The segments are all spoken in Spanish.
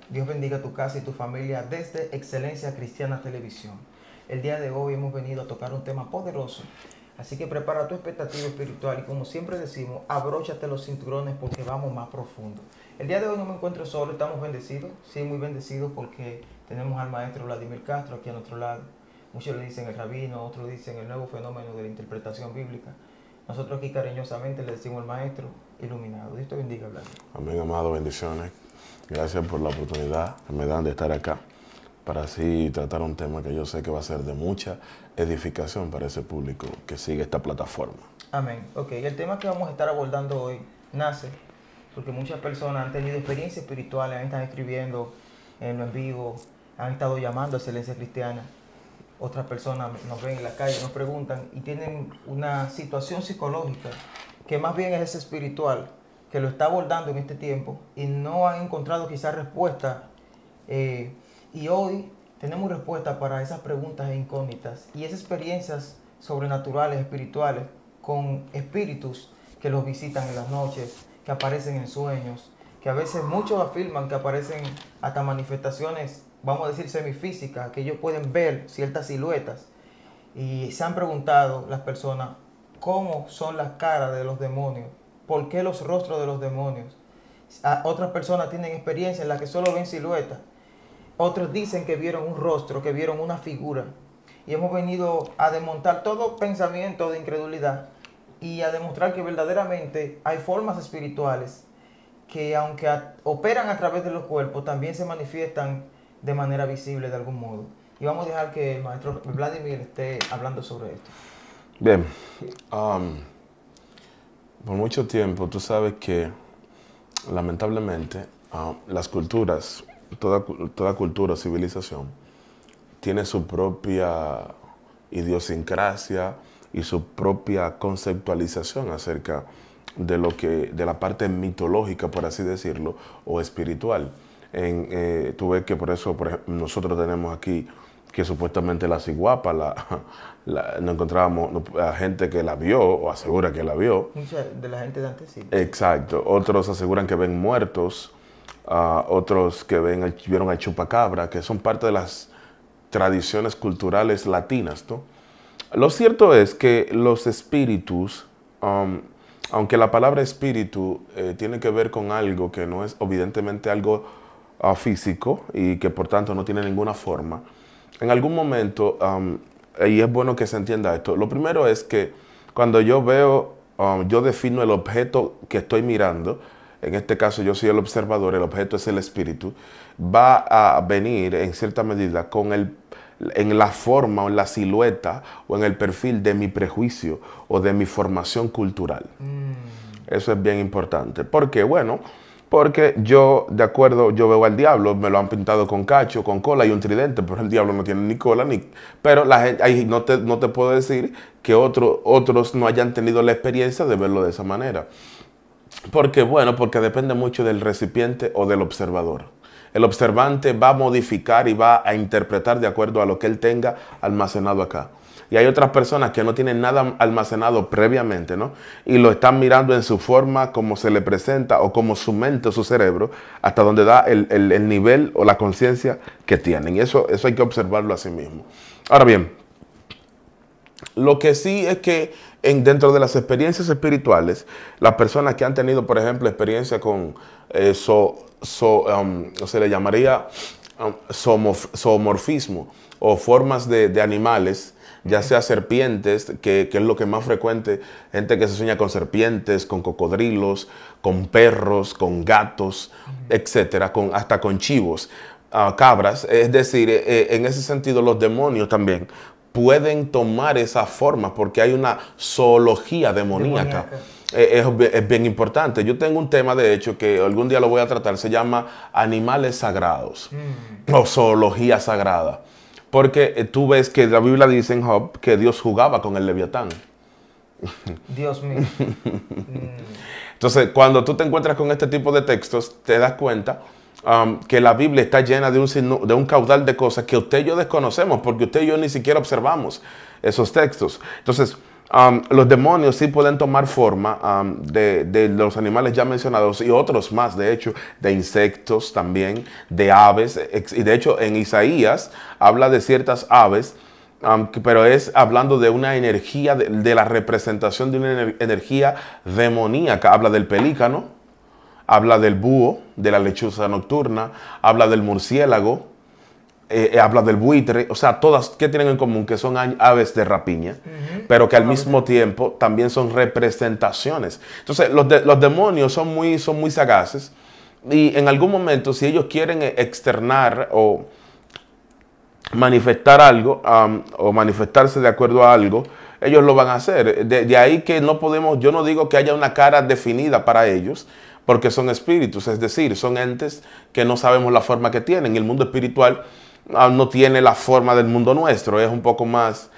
Dios bendiga tu casa y tu familia desde Excelencia Cristiana Televisión. El día de hoy hemos venido a tocar un tema poderoso, así que prepara tu expectativa espiritual y como siempre decimos, abróchate los cinturones porque vamos más profundo. El día de hoy no me encuentro solo, estamos bendecidos, sí, muy bendecidos porque tenemos al maestro Vladimir Castro aquí a nuestro lado. Muchos le dicen el rabino, otros dicen el nuevo fenómeno de la interpretación bíblica. Nosotros aquí cariñosamente le decimos el maestro iluminado. Dios te bendiga, Vladimir. Amén, amado, bendiciones. Gracias por la oportunidad que me dan de estar acá para así tratar un tema que yo sé que va a ser de mucha edificación para ese público que sigue esta plataforma. Amén. Ok, el tema que vamos a estar abordando hoy nace porque muchas personas han tenido experiencias espirituales, han estado escribiendo en lo en vivo, han estado llamando a Excelencia Cristiana. Otras personas nos ven en la calle, nos preguntan y tienen una situación psicológica que más bien es espiritual, que lo está abordando en este tiempo y no han encontrado quizás respuesta. Y hoy tenemos respuesta para esas preguntas e incógnitas y esas experiencias sobrenaturales, espirituales, con espíritus que los visitan en las noches, que aparecen en sueños, que a veces muchos afirman que aparecen hasta manifestaciones, vamos a decir, semifísicas, que ellos pueden ver ciertas siluetas. Y se han preguntado las personas cómo son las caras de los demonios, por qué los rostros de los demonios. Otras personas tienen experiencia en la que solo ven siluetas. Otros dicen que vieron un rostro, que vieron una figura. Y hemos venido a desmontar todo pensamiento de incredulidad y a demostrar que verdaderamente hay formas espirituales que aunque operan a través de los cuerpos, también se manifiestan de manera visible de algún modo. Y vamos a dejar que el maestro Vladimir esté hablando sobre esto. Bien, por mucho tiempo tú sabes que lamentablemente las culturas, toda cultura o civilización tiene su propia idiosincrasia y su propia conceptualización acerca de la parte mitológica, por así decirlo, o espiritual. Tú ves que por eso nosotros tenemos aquí que supuestamente la ciguapa, no encontrábamos a gente que la vio o asegura que la vio. Mucha de la gente de antes sí. Exacto. Otros aseguran que ven muertos, otros que vieron al chupacabra, que son parte de las tradiciones culturales latinas, ¿no? Lo cierto es que los espíritus, aunque la palabra espíritu tiene que ver con algo que no es evidentemente algo físico y que por tanto no tiene ninguna forma, en algún momento, y es bueno que se entienda esto, lo primero es que cuando yo veo, yo defino el objeto que estoy mirando, en este caso yo soy el observador, el objeto es el espíritu, va a venir en cierta medida en la forma o en la silueta o en el perfil de mi prejuicio o de mi formación cultural. Eso es bien importante. ¿Por qué? Bueno, porque yo veo al diablo, me lo han pintado con cacho, con cola y un tridente, pero el diablo no tiene ni cola, pero la gente, ahí no te puedo decir que otros no hayan tenido la experiencia de verlo de esa manera. ¿Por qué? Bueno, porque depende mucho del recipiente o del observador. El observante va a modificar y va a interpretar de acuerdo a lo que él tenga almacenado acá. Y hay otras personas que no tienen nada almacenado previamente, ¿no? Y lo están mirando en su forma, como se le presenta, o como su mente o su cerebro, hasta donde da el nivel o la conciencia que tienen. Y eso hay que observarlo a sí mismo. Ahora bien, lo que sí es que dentro de las experiencias espirituales, las personas que han tenido, por ejemplo, experiencia con se le llamaría zoomorfismo o formas de animales, ya sea serpientes, que es lo que más frecuente, gente que se sueña con serpientes, con cocodrilos, con perros, con gatos, etcétera, hasta con chivos, cabras. Es decir, en ese sentido los demonios también pueden tomar esa forma porque hay una zoología demoníaca. Es bien importante. Yo tengo un tema, de hecho, que algún día lo voy a tratar, se llama animales sagrados o zoología sagrada. Porque tú ves que la Biblia dice en Job que Dios jugaba con el Leviatán. Dios mío. Entonces, cuando tú te encuentras con este tipo de textos, te das cuenta que la Biblia está llena de un caudal de cosas que usted y yo desconocemos, porque usted y yo ni siquiera observamos esos textos. Entonces, los demonios sí pueden tomar forma de los animales ya mencionados y otros más, de hecho, de insectos también, de aves. Y de hecho, en Isaías habla de ciertas aves, pero es hablando de una energía, de la representación de una energía demoníaca. Habla del pelícano, habla del búho, de la lechuza nocturna, habla del murciélago, habla del buitre. O sea, todas, ¿qué tienen en común? Que son aves de rapiña, pero que al mismo tiempo también son representaciones. Entonces, los demonios son muy sagaces, y en algún momento, si ellos quieren externar o manifestar algo, o manifestarse de acuerdo a algo, ellos lo van a hacer. De ahí que no podemos, yo no digo que haya una cara definida para ellos, porque son espíritus, es decir, son entes que no sabemos la forma que tienen. El mundo espiritual no tiene la forma del mundo nuestro, es un poco más,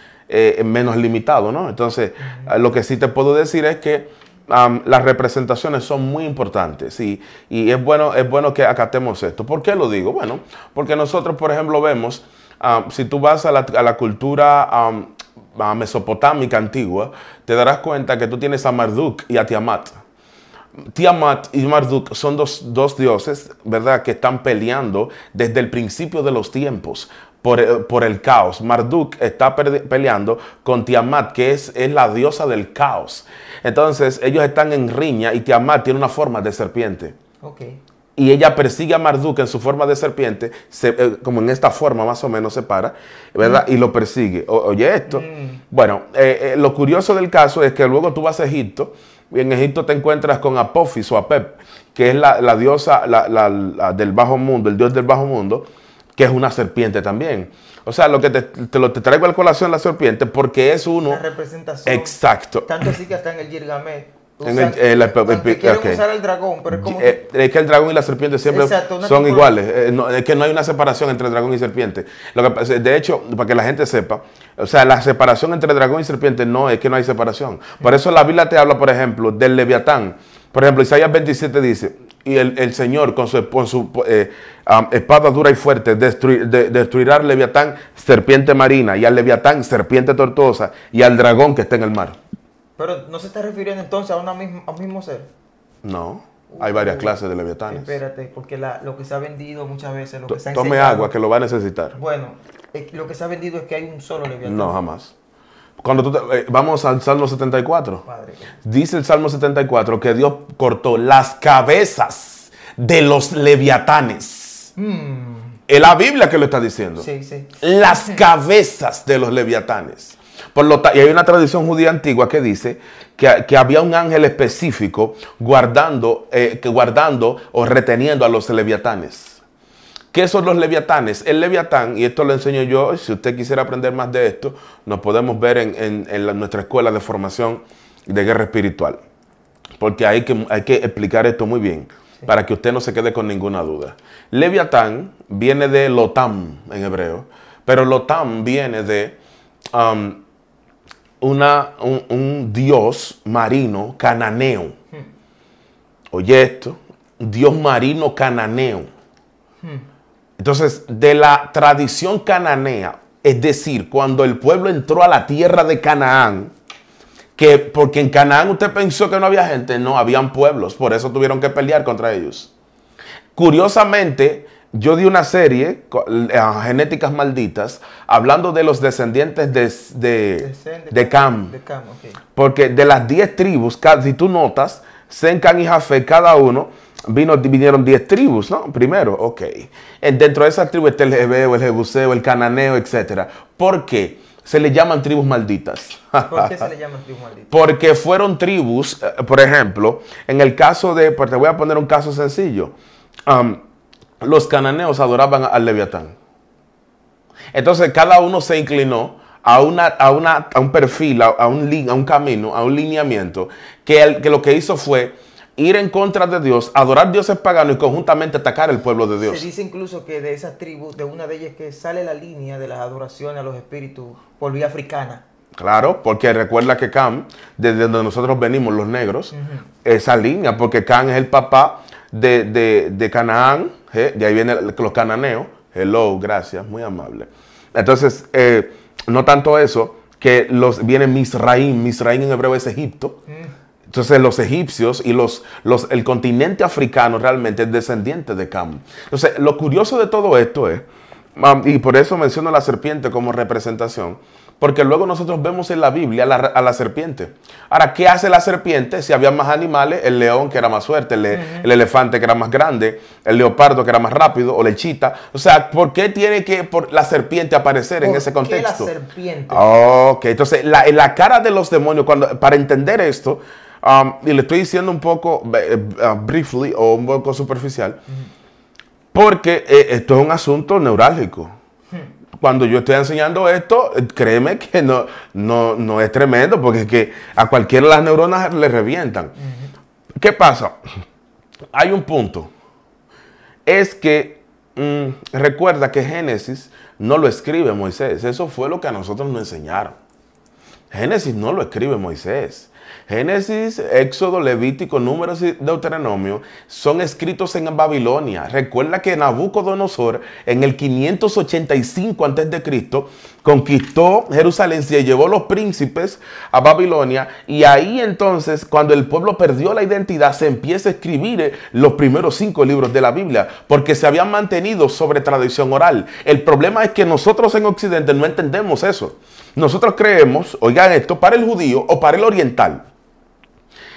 menos limitado, ¿no? Entonces, lo que sí te puedo decir es que las representaciones son muy importantes, y es bueno que acatemos esto. ¿Por qué lo digo? Bueno, porque nosotros, por ejemplo, vemos, si tú vas a la cultura mesopotámica antigua, te darás cuenta que tú tienes a Marduk y a Tiamat. Tiamat y Marduk son dos dioses, ¿verdad?, que están peleando desde el principio de los tiempos por el caos. Marduk está peleando con Tiamat, que es la diosa del caos. Entonces, ellos están en riña, y Tiamat tiene una forma de serpiente. Okay. Y ella persigue a Marduk en su forma de serpiente, como en esta forma más o menos se para, ¿verdad? Y lo persigue. Oye esto. Bueno, lo curioso del caso es que luego tú vas a Egipto, y en Egipto te encuentras con Apophis o Apep, que es la diosa del bajo mundo, el dios del bajo mundo, que es una serpiente también. O sea, lo que te traigo al colación la serpiente, porque es uno... La representación. Exacto. Tanto así que hasta en el Gilgamesh. Quieren usar el dragón, pero es como es que el dragón y la serpiente siempre son iguales. Es que no hay una separación entre dragón y serpiente. De hecho, para que la gente sepa, o sea, la separación entre dragón y serpiente no es que no hay separación. Por eso la Biblia te habla, por ejemplo, del Leviatán. Por ejemplo, Isaías 27 dice: y el Señor con su espada dura y fuerte destruirá al Leviatán, serpiente marina, y al Leviatán, serpiente tortuosa, y al dragón que está en el mar. Pero no se está refiriendo entonces a un mismo ser. No, hay varias clases de leviatanes. Espérate, porque lo que se ha vendido muchas veces, lo que se ha Tome enseñado, agua, que lo va a necesitar. Bueno, lo que se ha vendido es que hay un solo leviatán. No, jamás. Cuando vamos al Salmo 74. Padre. Dice el Salmo 74 que Dios cortó las cabezas de los leviatanes. Es la Biblia que lo está diciendo. Sí, sí. Las cabezas de los leviatanes. Y hay una tradición judía antigua que dice que había un ángel específico guardando o reteniendo a los leviatanes. ¿Qué son los leviatanes? El leviatán, y esto lo enseño yo, si usted quisiera aprender más de esto, nos podemos ver en nuestra escuela de formación de guerra espiritual. Porque hay que explicar esto muy bien, para que usted no se quede con ninguna duda. Leviatán viene de Lotam en hebreo, pero Lotam viene de un dios marino cananeo. Oye esto, dios marino cananeo. Entonces, de la tradición cananea, es decir, cuando el pueblo entró a la tierra de Canaán, porque en Canaán usted pensó que no había gente, no, habían pueblos, por eso tuvieron que pelear contra ellos. Curiosamente, yo di una serie, Genéticas Malditas, hablando de los descendientes de Cam. Okay. Porque de las 10 tribus, si tú notas, Sem, Cam y Jafet, cada uno vinieron 10 tribus, ¿no? Primero, ok. Dentro de esas tribus está el Jebeo, el Jebuseo, el Cananeo, etc. ¿Por qué? Se le llaman tribus malditas. ¿Por qué se le llaman tribus malditas? Porque fueron tribus, por ejemplo, en el caso pues te voy a poner un caso sencillo. Los cananeos adoraban al Leviatán. Entonces cada uno se inclinó a un perfil, a un camino, a un lineamiento, que lo que hizo fue ir en contra de Dios, adorar dioses paganos y conjuntamente atacar el pueblo de Dios. Se dice incluso que de esas tribus, de una de ellas, que sale la línea de las adoraciones a los espíritus por vía africana. Claro, porque recuerda que Cam, desde donde nosotros venimos los negros, esa línea, porque Cam es el papá de Canaán, de ahí vienen los cananeos. Hello, gracias, muy amable. Entonces, no tanto eso, que viene Misraim. Misraim en hebreo es Egipto. Entonces los egipcios y el continente africano realmente es descendiente de Cam. Entonces lo curioso de todo esto es, y por eso menciono la serpiente como representación, porque luego nosotros vemos en la Biblia a la serpiente. Ahora, ¿qué hace la serpiente? Si había más animales, el león que era más fuerte, el elefante que era más grande, el leopardo que era más rápido, o la chita. O sea, ¿por qué tiene que la serpiente aparecer en ese contexto? ¿Por qué la serpiente? Ok, entonces la cara de los demonios, para entender esto, y le estoy diciendo un poco briefly o un poco superficial, porque esto es un asunto neurálgico. Cuando yo estoy enseñando esto, créeme que no es tremendo, porque es que a cualquiera las neuronas le revientan. ¿Qué pasa? Hay un punto. Es que recuerda que Génesis no lo escribe Moisés. Eso fue lo que a nosotros nos enseñaron. Génesis no lo escribe Moisés. Génesis, Éxodo, Levítico, Números y Deuteronomio son escritos en Babilonia. Recuerda que Nabucodonosor en el 585 a.C. conquistó Jerusalén, se llevó los príncipes a Babilonia, y ahí entonces, cuando el pueblo perdió la identidad, se empieza a escribir los primeros 5 libros de la Biblia, porque se habían mantenido sobre tradición oral. El problema es que nosotros en Occidente no entendemos eso. Nosotros creemos, oigan esto, para el judío o para el oriental,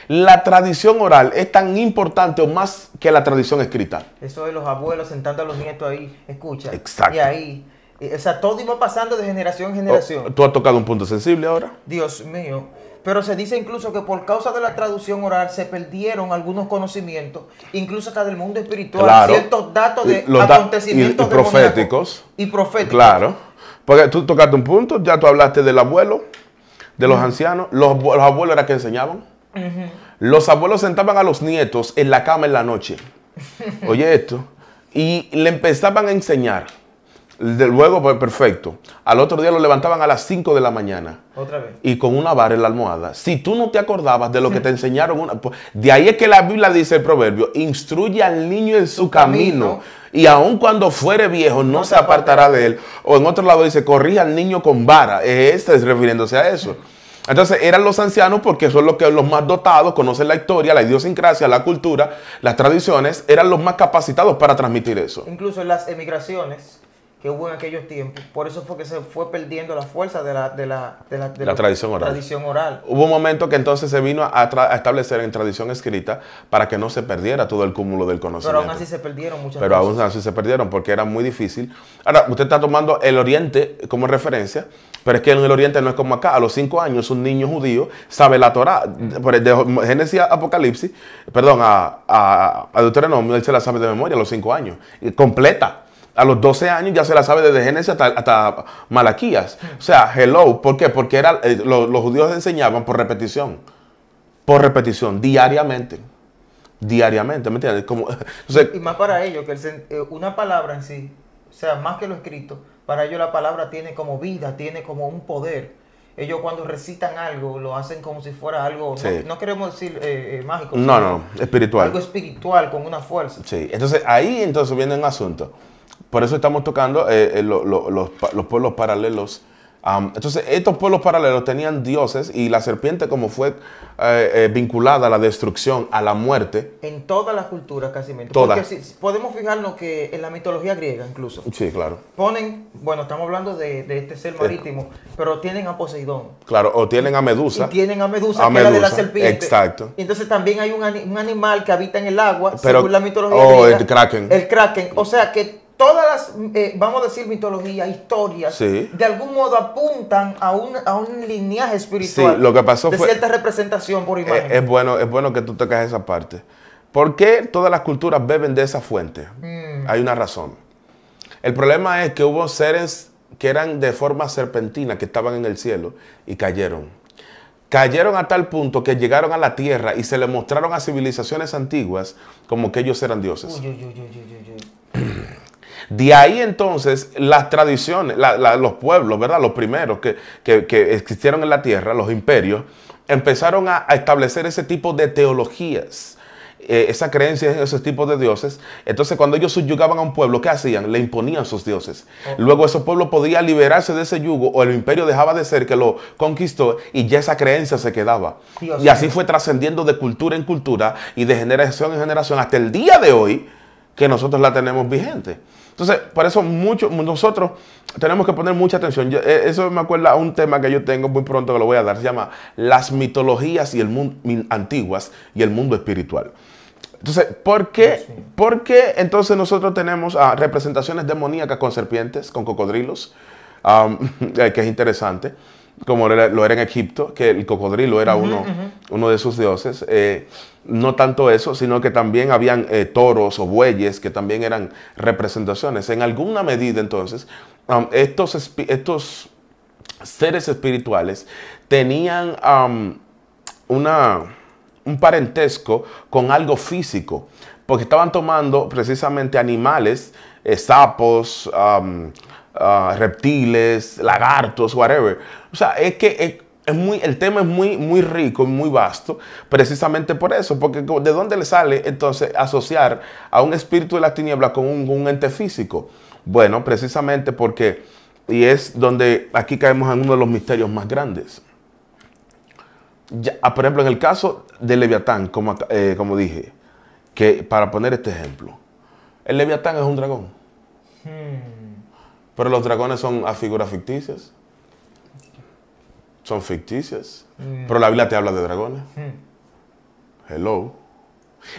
la tradición oral es tan importante o más que la tradición escrita. Eso de los abuelos sentando a los nietos ahí, escucha. Exacto. Y ahí, o sea, todo iba pasando de generación en generación. ¿Tú has tocado un punto sensible ahora? Dios mío. Pero se dice incluso que por causa de la traducción oral se perdieron algunos conocimientos, incluso hasta del mundo espiritual, claro, ciertos datos de acontecimientos y proféticos. Y proféticos. Claro. Porque tú tocaste un punto, ya tú hablaste del abuelo, de los ancianos. Los abuelos eran que enseñaban. Los abuelos sentaban a los nietos en la cama en la noche. Oye esto. Y le empezaban a enseñar. Luego, pues perfecto. Al otro día lo levantaban a las 5 de la mañana. Otra vez. Y con una vara en la almohada. Si tú no te acordabas de lo que te enseñaron, de ahí es que la Biblia dice el proverbio: instruye al niño en su camino, y aun cuando fuere viejo no se apartará de él. O en otro lado dice: corrige al niño con vara. Este es refiriéndose a eso. Entonces eran los ancianos, porque son los más dotados, conocen la historia, la idiosincrasia, la cultura, las tradiciones, eran los más capacitados para transmitir eso. Incluso en las emigraciones que hubo en aquellos tiempos, por eso fue que se fue perdiendo la fuerza de la tradición oral. Hubo un momento que entonces se vino a establecer en tradición escrita para que no se perdiera todo el cúmulo del conocimiento. Pero aún así se perdieron muchas Pero cosas. aún así se perdieron porque era muy difícil. Ahora, usted está tomando el Oriente como referencia, pero es que en el Oriente no es como acá. A los 5 años un niño judío sabe la Torá. De Génesis a Apocalipsis, perdón, a Deuteronomio, él se la sabe de memoria a los 5 años. Completa. A los 12 años ya se la sabe desde Génesis hasta Malaquías. O sea, hello. ¿Por qué? Porque los judíos enseñaban por repetición. Por repetición, diariamente. Diariamente, ¿me entiendes? Y más para ellos, que una palabra en sí, o sea, más que lo escrito, para ellos la palabra tiene como vida, tiene como un poder. Ellos cuando recitan algo, lo hacen como si fuera algo, sí. no queremos decir mágico. No, espiritual. Algo espiritual, con una fuerza. Sí, entonces ahí viene un asunto. Por eso estamos tocando los pueblos paralelos. Entonces, estos pueblos paralelos tenían dioses, y la serpiente, como fue vinculada a la destrucción, a la muerte. En todas las culturas, casi. Todas. Porque podemos fijarnos que en la mitología griega, incluso. Sí, claro. Ponen, bueno, estamos hablando de este ser marítimo, pero tienen a Poseidón. Claro, o tienen a Medusa. Y tienen a Medusa, que es la de la serpiente. Exacto. Y entonces también hay un animal que habita en el agua, pero, según la mitología griega. El Kraken. El Kraken. O sea que todas las, vamos a decir, mitologías, historias, sí, de algún modo apuntan a un lineaje espiritual. Sí, lo que pasó fue cierta representación por imagen. Es bueno que tú tocas esa parte. ¿Por qué todas las culturas beben de esa fuente? Hay una razón. El problema es que hubo seres que eran de forma serpentina, que estaban en el cielo y cayeron. Cayeron a tal punto que llegaron a la tierra y se le mostraron a civilizaciones antiguas como que ellos eran dioses. De ahí entonces las tradiciones, los pueblos, ¿verdad? Los primeros que existieron en la tierra, los imperios, empezaron a establecer ese tipo de teologías. esa creencia en esos tipos de dioses. Entonces, cuando ellos subyugaban a un pueblo, ¿qué hacían? Le imponían sus dioses. Luego ese pueblo podía liberarse de ese yugo, o el imperio dejaba de ser que lo conquistó, y ya esa creencia se quedaba. Dios Y así mío. fue trascendiendo de cultura en cultura y de generación en generación hasta el día de hoy, que nosotros la tenemos vigente. Entonces, por eso nosotros tenemos que poner mucha atención. Eso me acuerda a un tema que yo tengo muy pronto que lo voy a dar. Se llama Las mitologías y el mundo antiguas y el mundo espiritual. Entonces, ¿por qué entonces nosotros tenemos representaciones demoníacas con serpientes, con cocodrilos? Que es interesante, como lo era en Egipto, que el cocodrilo era uno de sus dioses. No tanto eso, sino que también habían toros o bueyes que también eran representaciones. En alguna medida, entonces, estos seres espirituales tenían un parentesco con algo físico, porque estaban tomando precisamente animales, sapos, reptiles, lagartos, whatever. O sea, es que el tema es muy rico y muy vasto, precisamente por eso, porque ¿de dónde le sale entonces asociar a un espíritu de la tiniebla con un ente físico? Bueno, precisamente porque, y es donde aquí caemos en uno de los misterios más grandes. Por ejemplo, en el caso de Leviatán, como dije, que para poner este ejemplo, el Leviatán es un dragón, pero los dragones son a figuras ficticias. Son ficticias. Pero la Biblia te habla de dragones. Hello.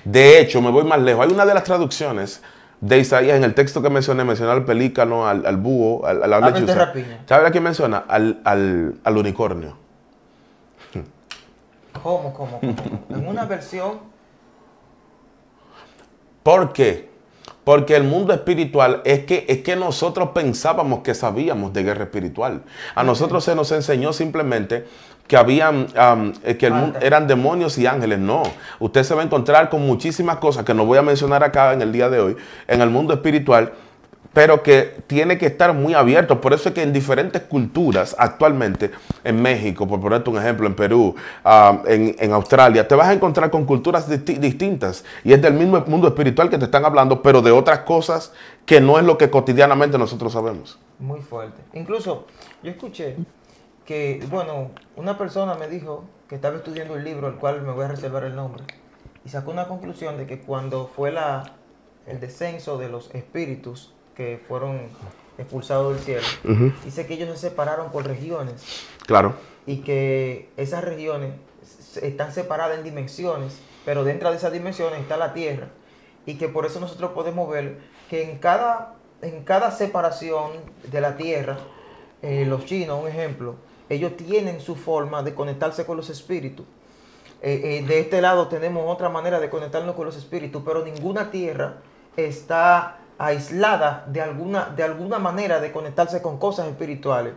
De hecho, me voy más lejos. Hay una de las traducciones de Isaías en el texto que mencioné al pelícano, al búho, a la lechuza. ¿Sabes a quién menciona? Al unicornio. ¿Cómo? En una versión. ¿Por qué? Porque el mundo espiritual es que nosotros pensábamos que sabíamos de guerra espiritual. A nosotros se nos enseñó simplemente que habían, que el mundo eran demonios y ángeles. No, usted se va a encontrar con muchísimas cosas que no voy a mencionar acá en el día de hoy, en el mundo espiritual, pero que tiene que estar muy abierto. Por eso es que en diferentes culturas actualmente, en México, por ponerte un ejemplo, en Perú, en Australia, te vas a encontrar con culturas distintas, y es del mismo mundo espiritual que te están hablando, pero de otras cosas que no es lo que cotidianamente nosotros sabemos. Muy fuerte. Incluso yo escuché que, bueno, una persona me dijo que estaba estudiando un libro, al cual me voy a reservar el nombre, y sacó una conclusión de que cuando fue el descenso de los espíritus que fueron expulsados del cielo, dice que ellos se separaron por regiones. Claro. Y que esas regiones están separadas en dimensiones, pero dentro de esas dimensiones está la tierra. Y que por eso nosotros podemos ver que en cada separación de la tierra, los chinos, un ejemplo, ellos tienen su forma de conectarse con los espíritus. De este lado tenemos otra manera de conectarnos con los espíritus, pero ninguna tierra está aislada de alguna manera de conectarse con cosas espirituales.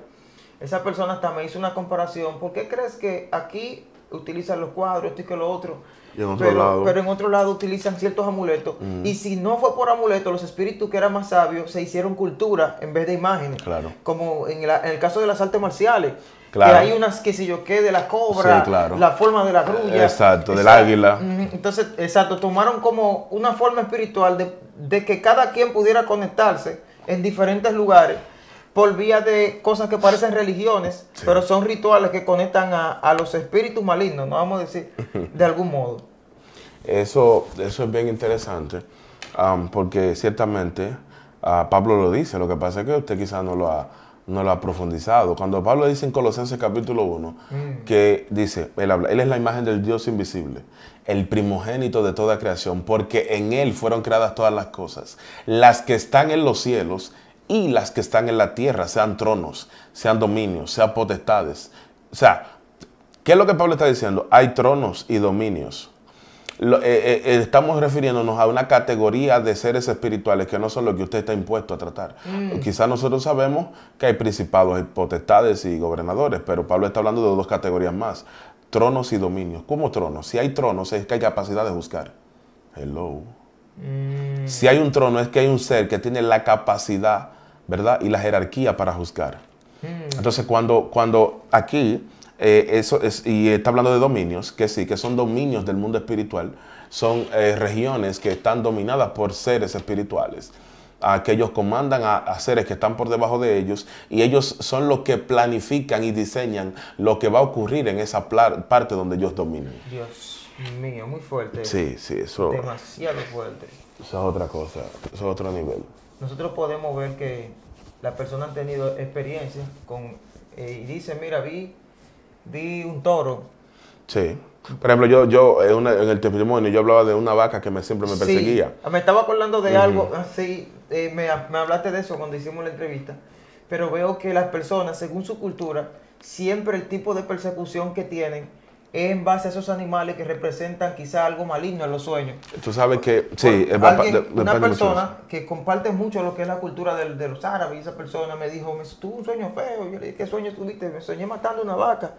Esa persona hasta me hizo una comparación. ¿Por qué crees que aquí utilizan los cuadros, esto y que lo otro? Pero en otro lado utilizan ciertos amuletos. Y si no fue por amuletos, los espíritus que eran más sabios se hicieron cultura en vez de imágenes. Claro. Como en el caso de las artes marciales. Claro. Que hay unas que si yo qué, de la cobra, sí, claro. la forma de la grulla. Exacto, del águila. Entonces, exacto, tomaron como una forma espiritual de que cada quien pudiera conectarse en diferentes lugares por vía de cosas que parecen religiones, sí, pero son rituales que conectan a los espíritus malignos, no vamos a decir, de algún modo. Eso es bien interesante, porque ciertamente Pablo lo dice. Lo que pasa es que usted quizás no lo ha profundizado. Cuando Pablo dice en Colosenses capítulo 1, que dice, él es la imagen del Dios invisible, el primogénito de toda creación, porque en él fueron creadas todas las cosas, las que están en los cielos y las que están en la tierra, sean tronos, sean dominios, sean potestades. O sea, ¿qué es lo que Pablo está diciendo? Hay tronos y dominios. Estamos refiriéndonos a una categoría de seres espirituales que no son lo que usted está impuesto a tratar. Quizás nosotros sabemos que hay principados, hay potestades y gobernadores, pero Pablo está hablando de dos categorías más: tronos y dominios. ¿Cómo tronos? Si hay tronos, es que hay capacidad de juzgar. Hello. Si hay un trono, es que hay un ser que tiene la capacidad, ¿verdad?, y la jerarquía para juzgar. Entonces, cuando aquí Y está hablando de dominios, que sí, que son dominios del mundo espiritual, son regiones que están dominadas por seres espirituales, que ellos comandan a seres que están por debajo de ellos, y ellos son los que planifican y diseñan lo que va a ocurrir en esa parte donde ellos dominan. Dios mío, muy fuerte. Sí, sí, eso. Demasiado fuerte. Eso es otra cosa, eso es otro nivel. Nosotros podemos ver que las personas han tenido experiencias y dicen, mira, vi un toro. Sí. Por ejemplo, yo en el testimonio yo hablaba de una vaca que siempre me perseguía. Sí, me estaba acordando de algo así, me hablaste de eso cuando hicimos la entrevista, pero veo que las personas, según su cultura, siempre el tipo de persecución que tienen es en base a esos animales que representan quizá algo maligno en los sueños. Tú sabes que, sí, una persona que comparte mucho lo que es la cultura de los árabes, y esa persona me dijo, tuve un sueño feo. Yo le dije, ¿qué sueño tuviste? Me soñé matando una vaca.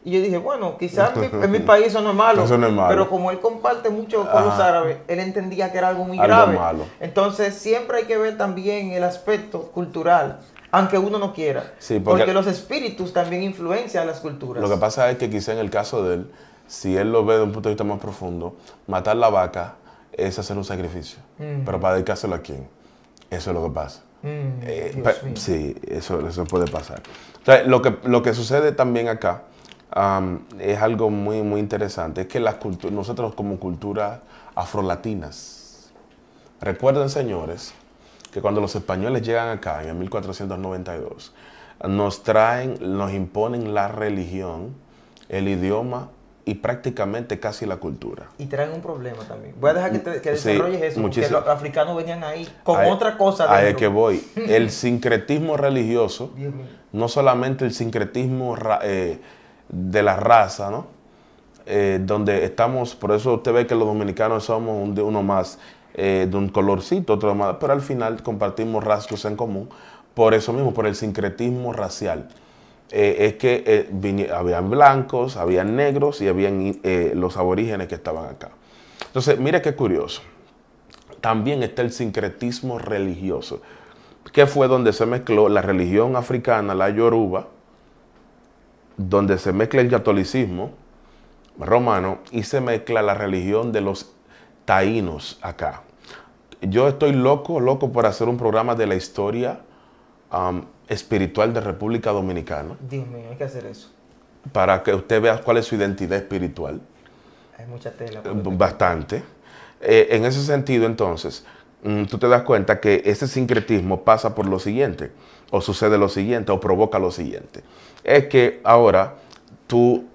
Y yo dije, bueno, quizás en mi país eso no es malo, pero como él comparte mucho con los árabes, él entendía que era algo muy grave. Malo. Entonces siempre hay que ver también el aspecto cultural, aunque uno no quiera, sí, porque los espíritus también influencian las culturas. Lo que pasa es que quizá en el caso de él, si él lo ve de un punto de vista más profundo, matar la vaca es hacer un sacrificio. Pero para dedicárselo a quién, eso es lo que pasa. Sí, eso puede pasar. Entonces, lo que sucede también acá es algo muy, muy interesante. Es que nosotros como culturas afrolatinas, recuerden, señores, que cuando los españoles llegan acá en el 1492, nos imponen la religión, el idioma y prácticamente casi la cultura. Y traen un problema también. Voy a dejar que desarrolles eso, muchísimo. porque los africanos venían ahí con otra cosa dentro. Ahí es que voy. El sincretismo religioso, no solamente el sincretismo de la raza, ¿no? Donde estamos, por eso usted ve que los dominicanos somos uno más de un colorcito, otro más, pero al final compartimos rasgos en común, por eso mismo, por el sincretismo racial. Es que habían blancos, habían negros y habían los aborígenes que estaban acá. Entonces, mire qué curioso. También está el sincretismo religioso, que fue donde se mezcló la religión africana, la yoruba, donde se mezcla el catolicismo romano y se mezcla la religión de los taínos acá. Yo estoy loco por hacer un programa de la historia espiritual de República Dominicana. Dios mío, hay que hacer eso. Para que usted vea cuál es su identidad espiritual. Hay mucha tela. Bastante. En ese sentido, entonces, tú te das cuenta que ese sincretismo pasa por lo siguiente, o sucede lo siguiente, o provoca lo siguiente. Es que ahora tú,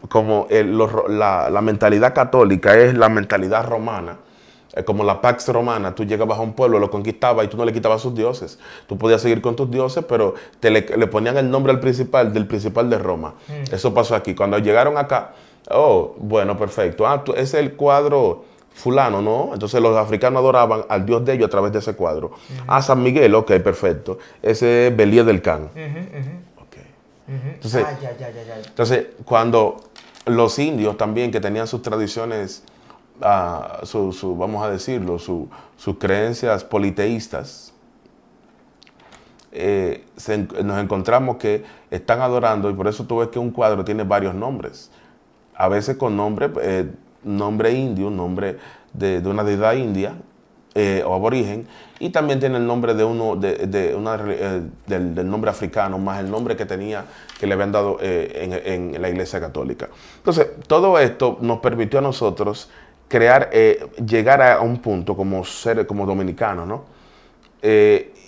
como la mentalidad católica es la mentalidad romana, como la Pax Romana, tú llegabas a un pueblo, lo conquistabas y tú no le quitabas sus dioses. Tú podías seguir con tus dioses, pero le ponían el nombre del principal de Roma. Eso pasó aquí. Cuando llegaron acá, bueno, perfecto. Ese es el cuadro fulano, ¿no? Entonces los africanos adoraban al dios de ellos a través de ese cuadro. San Miguel, ok, perfecto. Ese es Belía del Can. Entonces, entonces, cuando los indios también, que tenían sus tradiciones, vamos a decirlo, sus creencias politeístas, nos encontramos que están adorando, y por eso tú ves que un cuadro tiene varios nombres, a veces con nombre indio, nombre de una deidad india o aborigen, y también tiene el nombre del nombre africano, más el nombre que le habían dado en la Iglesia Católica. Entonces, todo esto nos permitió a nosotros llegar a un punto como dominicanos, ¿no?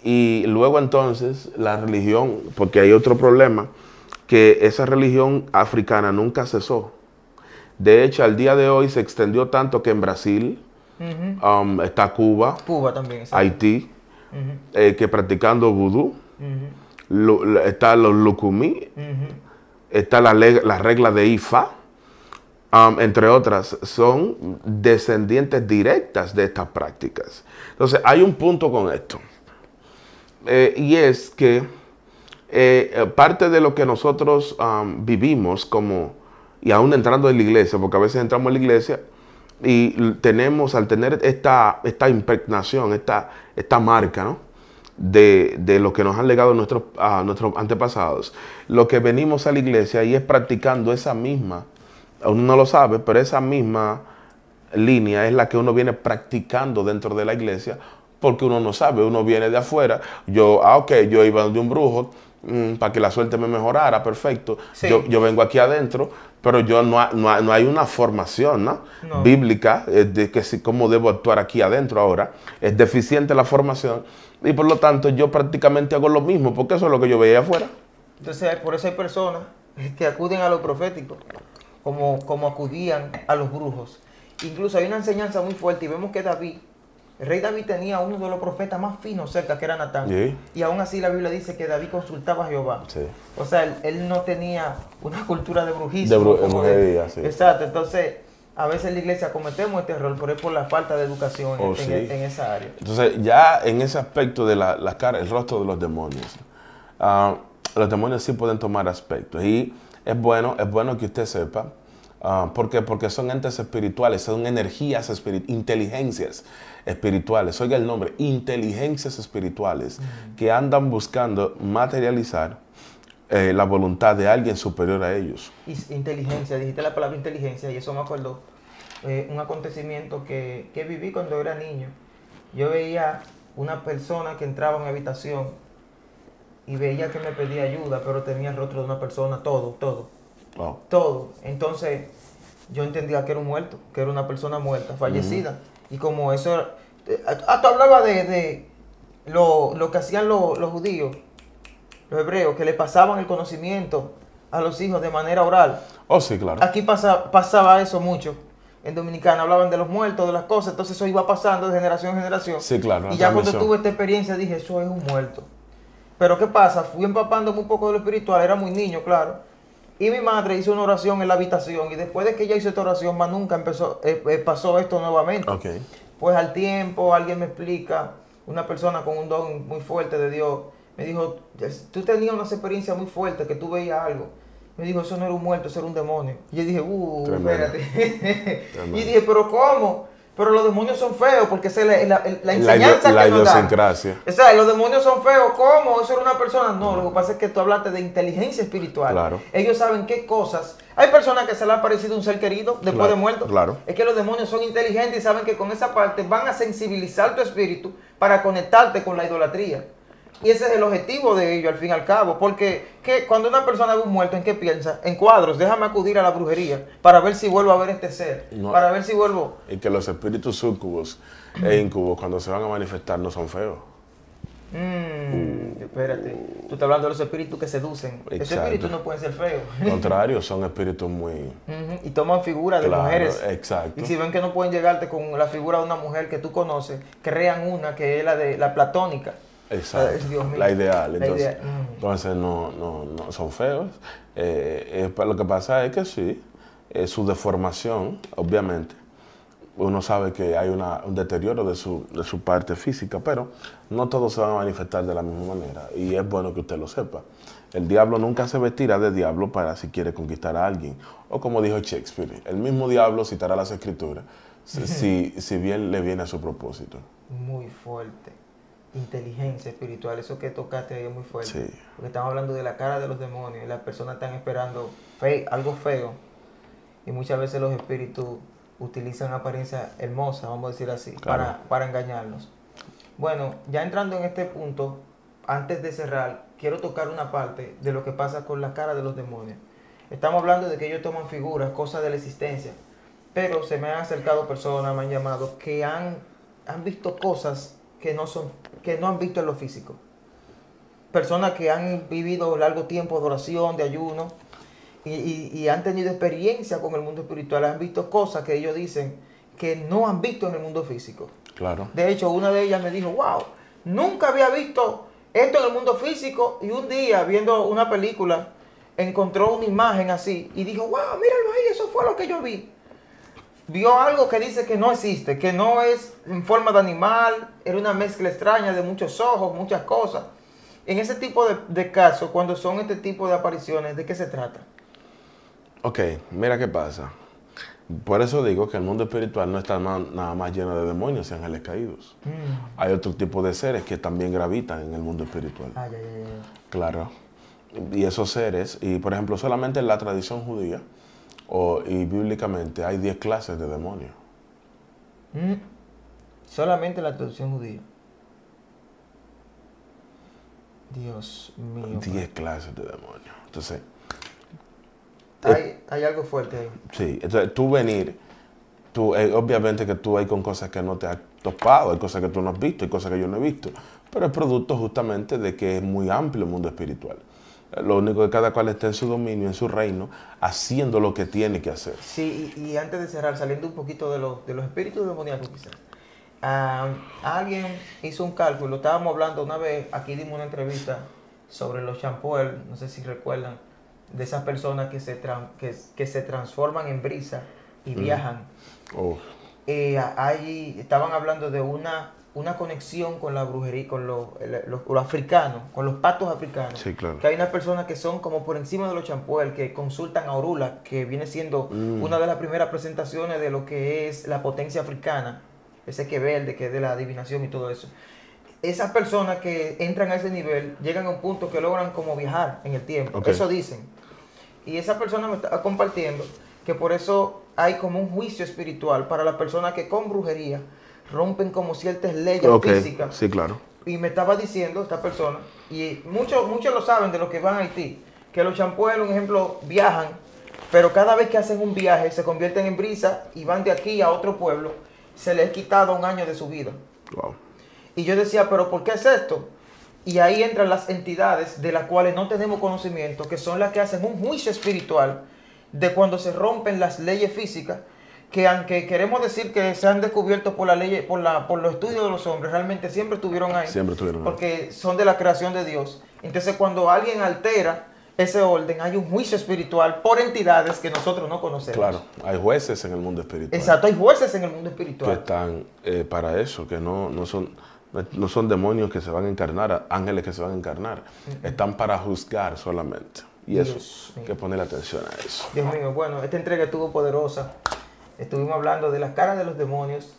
Y luego entonces la religión, porque hay otro problema, que esa religión africana nunca cesó. De hecho, al día de hoy se extendió tanto que en Brasil está Cuba también, Haití, que practicando vudú, está los lucumí, está la regla de Ifá, entre otras, son descendientes directas de estas prácticas. Entonces, hay un punto con esto, y es que parte de lo que nosotros vivimos y aún entrando en la iglesia, porque a veces entramos en la iglesia y al tener esta impregnación, esta marca, ¿no? de lo que nos han legado nuestros antepasados, lo que venimos a la iglesia y es practicando esa misma, uno no lo sabe, pero esa misma línea es la que uno viene practicando dentro de la iglesia, porque uno no sabe, uno viene de afuera, yo iba de un brujo para que la suerte me mejorara, perfecto, Sí. yo vengo aquí adentro, pero no hay una formación, ¿no? No. Bíblica de que cómo debo actuar aquí adentro ahora, es deficiente la formación y por lo tanto yo prácticamente hago lo mismo, porque eso es lo que yo veía afuera. Entonces, por eso hay personas que acuden a lo profético, como acudían a los brujos. Incluso hay una enseñanza muy fuerte y vemos que David, el rey David tenía uno de los profetas más finos cerca, que era Natán. Sí. Y aún así la Biblia dice que David consultaba a Jehová. Sí. O sea, él no tenía una cultura de brujismo. De brujería, sí. Exacto, entonces a veces en la iglesia cometemos este error, pero es por la falta de educación Sí. en esa área. Entonces, ya en ese aspecto de la cara, el rostro de los demonios sí pueden tomar aspectos. Y es bueno que usted sepa, ¿por qué? Porque son entes espirituales, son energías inteligencias espirituales. Oiga el nombre, inteligencias espirituales, que andan buscando materializar la voluntad de alguien superior a ellos. Y inteligencia, dijiste la palabra inteligencia y eso me acordó un acontecimiento que viví cuando era niño. Yo veía una persona que entraba en mi habitación y veía que me pedía ayuda, pero tenía el rostro de una persona, todo. Oh. Todo. Entonces yo entendía que era un muerto, que era una persona muerta, fallecida. Y como eso, hasta hablaba de lo que hacían los judíos, los hebreos, que le pasaban el conocimiento a los hijos de manera oral. Oh, sí, claro. Aquí pasaba eso mucho. En Dominicana hablaban de los muertos, de las cosas, entonces eso iba pasando de generación en generación. Sí, claro. Y ya cuando tuve esta experiencia dije, eso es un muerto. Pero ¿qué pasa? Fui empapándome un poco de lo espiritual, era muy niño, claro. Y mi madre hizo una oración en la habitación y después de que ella hizo esta oración, más nunca pasó esto nuevamente. Okay. Pues al tiempo alguien me explica, una persona con un don muy fuerte de Dios, me dijo, tú tenías una experiencia muy fuerte, que tú veías algo. Me dijo, eso no era un muerto, eso era un demonio. Y yo dije, espérate. Y dije, pero ¿cómo? Pero los demonios son feos, porque esa es la enseñanza la que nos dan. idiosincrasia. O sea, los demonios son feos, ¿cómo? ¿Eso era una persona? No, lo que pasa es que tú hablaste de inteligencia espiritual. Claro. Ellos saben qué cosas. Hay personas que se le ha aparecido un ser querido después de muerto. Claro. Es que los demonios son inteligentes y saben que con esa parte van a sensibilizar tu espíritu para conectarte con la idolatría. Y ese es el objetivo de ellos, al fin y al cabo. Porque cuando una persona ve un muerto, ¿en qué piensa? En cuadros. Déjame acudir a la brujería para ver si vuelvo a ver este ser. No. Para ver si vuelvo. Y que los espíritus súcubos e incubos, cuando se van a manifestar, no son feos. Espérate. Tú estás hablando de los espíritus que seducen. Exacto. Esos espíritus no pueden ser feos. Al contrario, son espíritus muy... Y toman figuras de mujeres. Exacto. Y si ven que no pueden llegarte con la figura de una mujer que tú conoces, crean una que es la platónica. Exacto, Dios mío. la ideal. Entonces, entonces no son feos. Lo que pasa es que sí, su deformación, obviamente, uno sabe que hay un deterioro de su parte física, pero no todos se van a manifestar de la misma manera. Y es bueno que usted lo sepa. El diablo nunca se vestirá de diablo para si quiere conquistar a alguien. O como dijo Shakespeare, el mismo diablo citará las escrituras si bien le viene a su propósito. Muy fuerte. Inteligencia espiritual, eso que tocaste ahí es muy fuerte. Sí. Porque estamos hablando de la cara de los demonios y las personas están esperando algo feo. Y muchas veces los espíritus utilizan apariencia hermosa, vamos a decir así, Claro. para engañarnos. Bueno, ya entrando en este punto, antes de cerrar, quiero tocar una parte de lo que pasa con la cara de los demonios. Estamos hablando de que ellos toman figuras, cosas de la existencia, pero se me han acercado personas, me han llamado, que han visto cosas que no han visto en lo físico. Personas que han vivido largo tiempo de oración, de ayuno, y han tenido experiencia con el mundo espiritual, han visto cosas que ellos dicen que no han visto en el mundo físico. Claro. De hecho, una de ellas me dijo, wow, nunca había visto esto en el mundo físico, y un día viendo una película encontró una imagen así y dijo, wow, míralo ahí, eso fue lo que yo vi. Vio algo que dice que no existe, que no es en forma de animal, era una mezcla extraña de muchos ojos, muchas cosas. En ese tipo de casos, cuando son este tipo de apariciones, ¿de qué se trata? Ok, mira qué pasa. Por eso digo que el mundo espiritual no está nada más lleno de demonios y ángeles caídos. Hay otro tipo de seres que también gravitan en el mundo espiritual. Ah, ya. Claro. Y esos seres, y por ejemplo, solamente en la tradición judía y bíblicamente hay 10 clases de demonios. Solamente la traducción judía. Dios mío. 10 clases de demonios. Entonces, hay algo fuerte ahí. sí, entonces tú venir, obviamente que tú hay con cosas que no te has topado, hay cosas que tú no has visto, hay cosas que yo no he visto, pero es producto justamente de que es muy amplio el mundo espiritual. Lo único que cada cual está en su dominio, en su reino, haciendo lo que tiene que hacer. Sí, y antes de cerrar, saliendo un poquito de los espíritus demoníacos quizás, alguien hizo un cálculo, estábamos hablando una vez, aquí dimos una entrevista sobre los champuel, no sé si recuerdan, de esas personas que se transforman en brisa y viajan. Ahí estaban hablando de una conexión con la brujería, con los africanos, con los patos africanos. Sí, claro. Que hay unas personas que son como por encima de los champuel, que consultan a Orula, que viene siendo una de las primeras presentaciones de lo que es la potencia africana, ese que verde, que es de la adivinación y todo eso. Esas personas que entran a ese nivel llegan a un punto que logran como viajar en el tiempo. Okay. Eso dicen. Y esa persona me está compartiendo que por eso hay como un juicio espiritual para las personas que con brujería rompen como ciertas leyes físicas. Sí, claro. Y me estaba diciendo esta persona, y muchos lo saben de los que van a Haití, que los champuel, un ejemplo, viajan, pero cada vez que hacen un viaje se convierten en brisa y van de aquí a otro pueblo, se les ha quitado un año de su vida. Wow. Y yo decía, ¿pero por qué es esto? Y ahí entran las entidades de las cuales no tenemos conocimiento, que son las que hacen un juicio espiritual de cuando se rompen las leyes físicas, que aunque queremos decir que se han descubierto por la ley, por los estudios de los hombres, realmente siempre estuvieron ahí. Siempre estuvieron ahí. Porque son de la creación de Dios. Entonces cuando alguien altera ese orden, hay un juicio espiritual por entidades que nosotros no conocemos. Claro, hay jueces en el mundo espiritual. Exacto, hay jueces en el mundo espiritual. Que están para eso, que no son demonios que se van a encarnar, ángeles que se van a encarnar. Están para juzgar solamente. Y eso, hay que poner atención a eso. Dios mío, bueno, esta entrega estuvo poderosa. Estuvimos hablando de las caras de los demonios.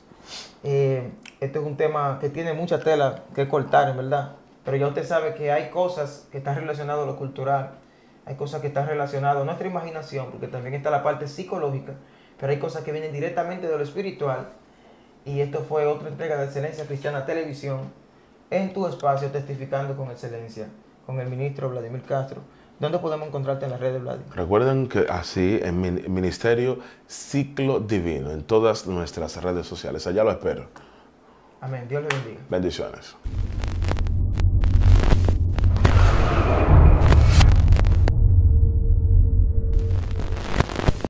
Este es un tema que tiene mucha tela que cortar, en verdad. Pero ya usted sabe que hay cosas que están relacionadas a lo cultural. Hay cosas que están relacionadas a nuestra imaginación, porque también está la parte psicológica. Pero hay cosas que vienen directamente de lo espiritual. Y esto fue otra entrega de Excelencia Cristiana Televisión en tu espacio Testificando con Excelencia, con el ministro Vladimir Castro. ¿Dónde podemos encontrarte en las redes, Vladimir? Recuerden que así en Ministerio Ciclo Divino, en todas nuestras redes sociales. Allá lo espero. Amén. Dios le bendiga. Bendiciones.